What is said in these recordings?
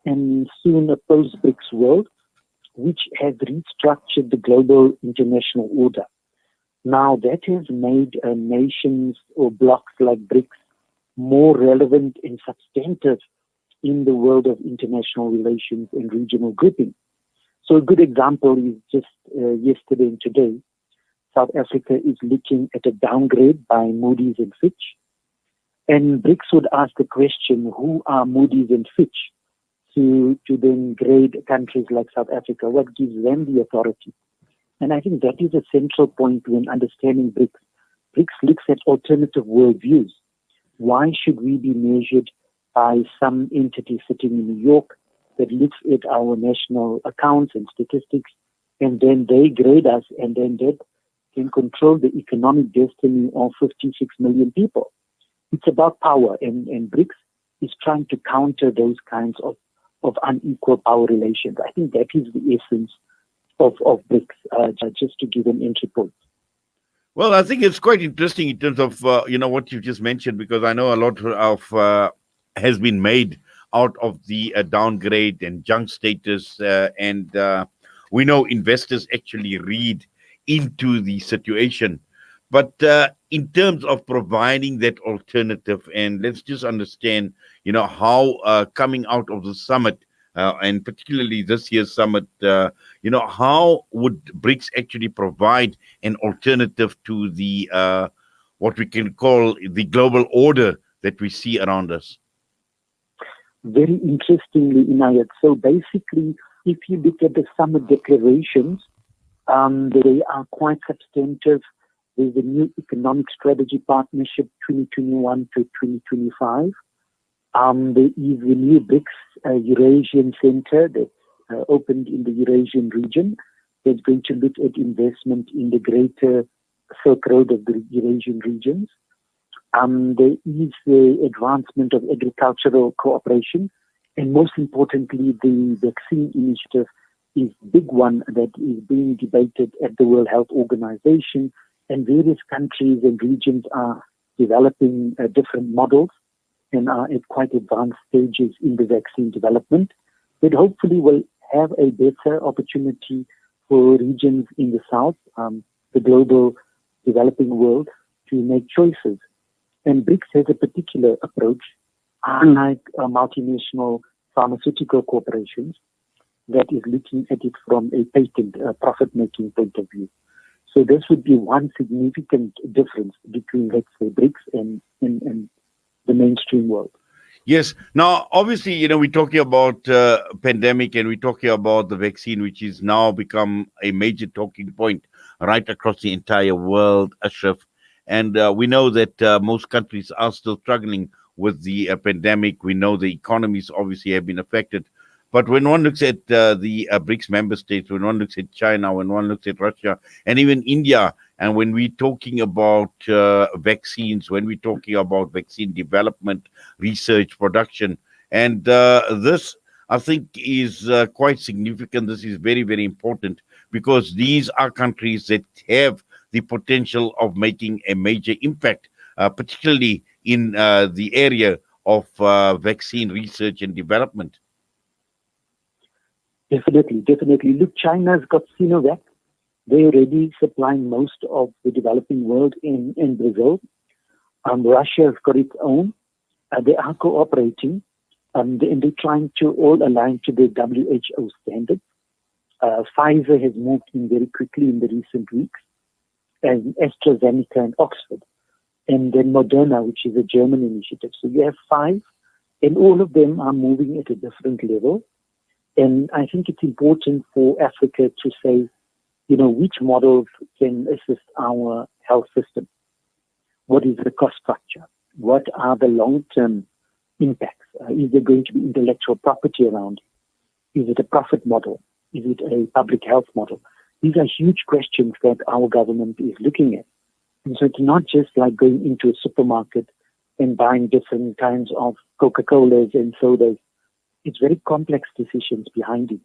and soon a post-BRICS world, which has restructured the global international order. Now, that has made nations or blocs like BRICS more relevant and substantive in the world of international relations and regional grouping. So a good example is just yesterday and today, South Africa is looking at a downgrade by Moody's and Fitch. And BRICS would ask the question, who are Moody's and Fitch to then grade countries like South Africa? What gives them the authority? And I think that is a central point when understanding BRICS. BRICS looks at alternative worldviews. Why should we be measured by some entity sitting in New York that looks at our national accounts and statistics, and then they grade us, and then that can control the economic destiny of 56 million people? It's about power, and BRICS is trying to counter those kinds of unequal power relations. I think that is the essence of BRICS, just to give an entry point. Well, I think it's quite interesting in terms of, what you just mentioned, because I know a lot of has been made out of the downgrade and junk status, and we know investors actually read into the situation. But in terms of providing that alternative, and let's just understand, how coming out of the summit, and particularly this year's summit, how would BRICS actually provide an alternative to the what we can call the global order that we see around us? Very interestingly, Inayet, so basically, if you look at the summit declarations, they are quite substantive. There's a new economic strategy partnership 2021 to 2025. There is the new BRICS Eurasian Center that opened in the Eurasian region. That's going to look at investment in the greater Silk Road of the Eurasian regions. There is the advancement of agricultural cooperation. And most importantly, the vaccine initiative is a big one that is being debated at the World Health Organization. And various countries and regions are developing different models and are at quite advanced stages in the vaccine development. But hopefully will have a better opportunity for regions in the South, the global developing world, to make choices. And BRICS has a particular approach, unlike multinational pharmaceutical corporations, that is looking at it from a patent, profit-making point of view. So this would be one significant difference between, let's say, BRICS and the mainstream world. Yes. Now, obviously, we're talking about pandemic, and we're talking about the vaccine, which is now become a major talking point right across the entire world, Ashraf. And we know that most countries are still struggling with the pandemic. We know the economies obviously have been affected. But when one looks at the BRICS member states, when one looks at China, when one looks at Russia, and even India, and when we're talking about vaccines, when we're talking about vaccine development, research, production, and this, I think, is quite significant. This is very, very important, because these are countries that have the potential of making a major impact, particularly in the area of vaccine research and development. Definitely. Look, China's got Sinovac. They're already supplying most of the developing world in Brazil. Russia's got its own. They are cooperating, and they're trying to all align to the WHO standards. Pfizer has moved in very quickly in the recent weeks, and AstraZeneca and Oxford, and then Moderna, which is a German initiative. So you have 5, and all of them are moving at a different level. And I think it's important for Africa to say, which models can assist our health system. What is the cost structure? What are the long-term impacts? Is there going to be intellectual property around it? Is it a profit model? Is it a public health model? These are huge questions that our government is looking at. And so it's not just like going into a supermarket and buying different kinds of Coca-Colas and sodas. It's very complex decisions behind it.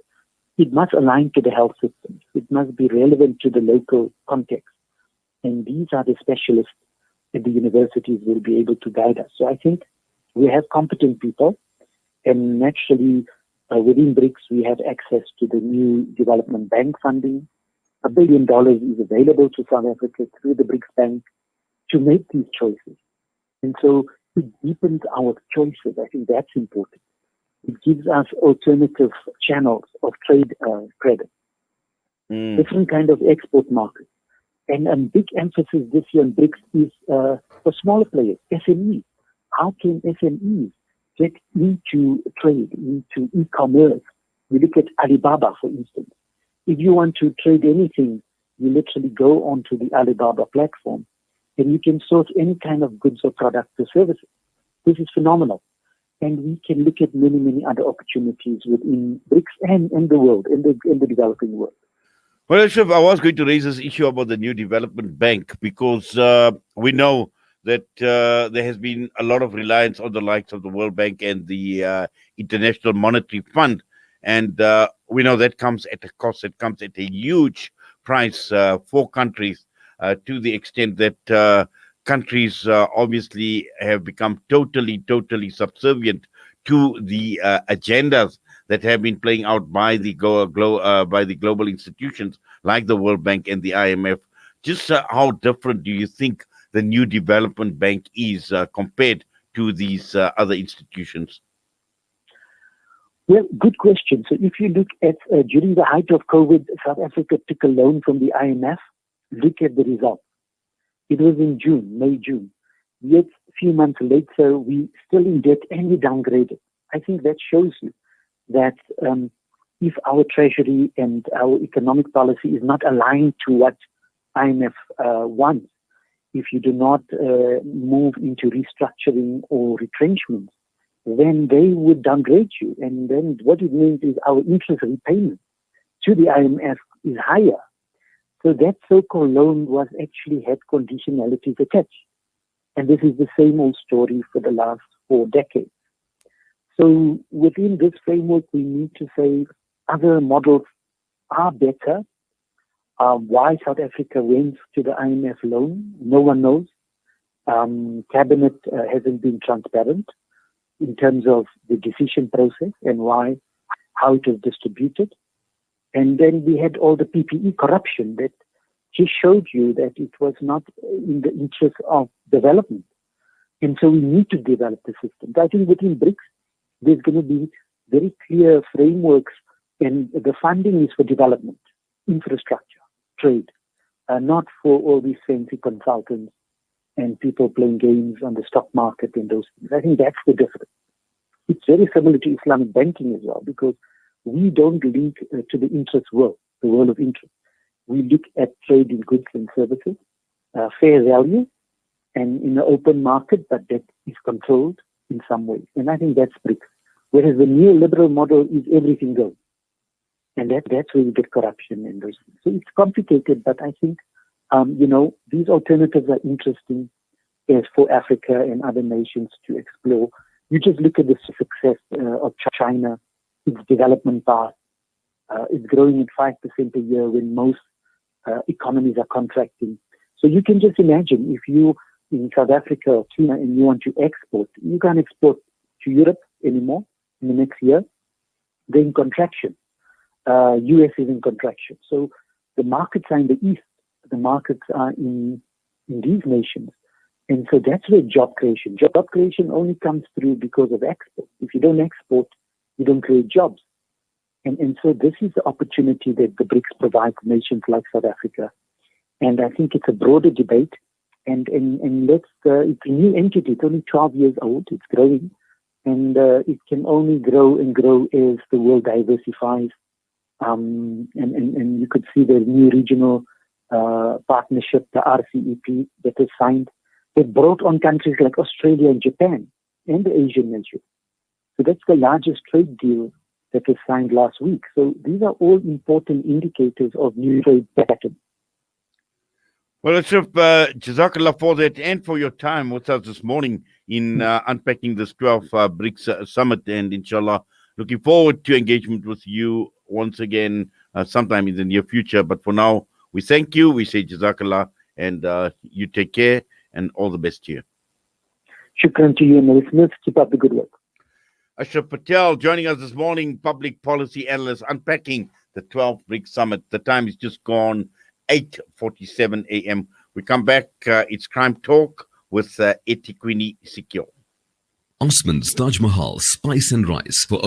It must align to the health system. It must be relevant to the local context. And these are the specialists that the universities will be able to guide us. So I think we have competent people, and naturally Within BRICS, we have access to the new development bank funding. $1 billion is available to South Africa through the BRICS Bank to make these choices. And so it deepens our choices. I think that's important. It gives us alternative channels of trade credit, different kind of export markets. And a big emphasis this year on BRICS is for smaller players, SMEs. How can SMEs get into trade, into e-commerce? We look at Alibaba, for instance. If you want to trade anything, you literally go onto the Alibaba platform and you can source any kind of goods or products or services. This is phenomenal. And we can look at many, many other opportunities within BRICS and the world, in the developing world. Well, Ashraf, I was going to raise this issue about the new development bank because we know that there has been a lot of reliance on the likes of the World Bank and the International Monetary Fund. And we know that comes at a cost. It comes at a huge price for countries to the extent that countries obviously have become totally subservient to the agendas that have been playing out by the global institutions like the World Bank and the IMF. Just how different do you think the new development bank is compared to these other institutions? Well, good question. So if you look at during the height of COVID, South Africa took a loan from the IMF. Look at the results. It was in May, June. Yet a few months later, we still in debt and we downgraded. I think that shows you that if our treasury and our economic policy is not aligned to what IMF wants, if you do not move into restructuring or retrenchment, then they would downgrade you. And then what it means is our interest repayment to the IMF is higher. So that so-called loan was actually had conditionalities attached. And this is the same old story for the last 4 decades. So within this framework, we need to say other models are better. Why South Africa went to the IMF loan, no one knows. Cabinet hasn't been transparent in terms of the decision process and how it was distributed. And then we had all the PPE corruption that just showed you that it was not in the interest of development. And so we need to develop the system. I think within BRICS, there's going to be very clear frameworks, and the funding is for development, infrastructure, trade, not for all these fancy consultants and people playing games on the stock market and those things. I think that's the difference. It's very similar to Islamic banking as well, because we don't link to the interest world, the world of interest. We look at trade in goods and services, fair value, and in an open market, but that is controlled in some way. And I think that's BRICS. Whereas the neoliberal model is everything goes. And that's where you get corruption and those things. So it's complicated, but I think, these alternatives are interesting as for Africa and other nations to explore. You just look at the success of China, its development path. It's growing at 5% a year when most economies are contracting. So you can just imagine if you in South Africa or Kenya and you want to export, you can't export to Europe anymore in the next year. They're in contraction. US is in contraction. So the markets are in the East. The markets are in these nations. And so that's where job creation only comes through because of export. If you don't export, you don't create jobs. And so this is the opportunity that the BRICS provide nations like South Africa. And I think it's a broader debate. And it's a new entity. It's only 12 years old. It's growing. And it can only grow and grow as the world diversifies. And you could see the new regional partnership, the RCEP, that is signed. It brought on countries like Australia and Japan and the Asian nations. So that's the largest trade deal that was signed last week. So these are all important indicators of new trade pattern. Well, Ashraf, Jazakallah for that and for your time with us this morning in unpacking this 12th BRICS Summit. And inshallah, looking forward to engagement with you once again sometime in the near future. But for now, we thank you. We say Jazakallah, and you take care and all the best to you. Shukran to you and the listeners. Keep up the good work. Ashraf Patel joining us this morning, public policy analyst, unpacking the 12th BRICS Summit. The time is just gone, 8:47 a.m. We come back, it's Crime Talk with Etiquini Sikyo. Osman's Taj Mahal Spice and Rice for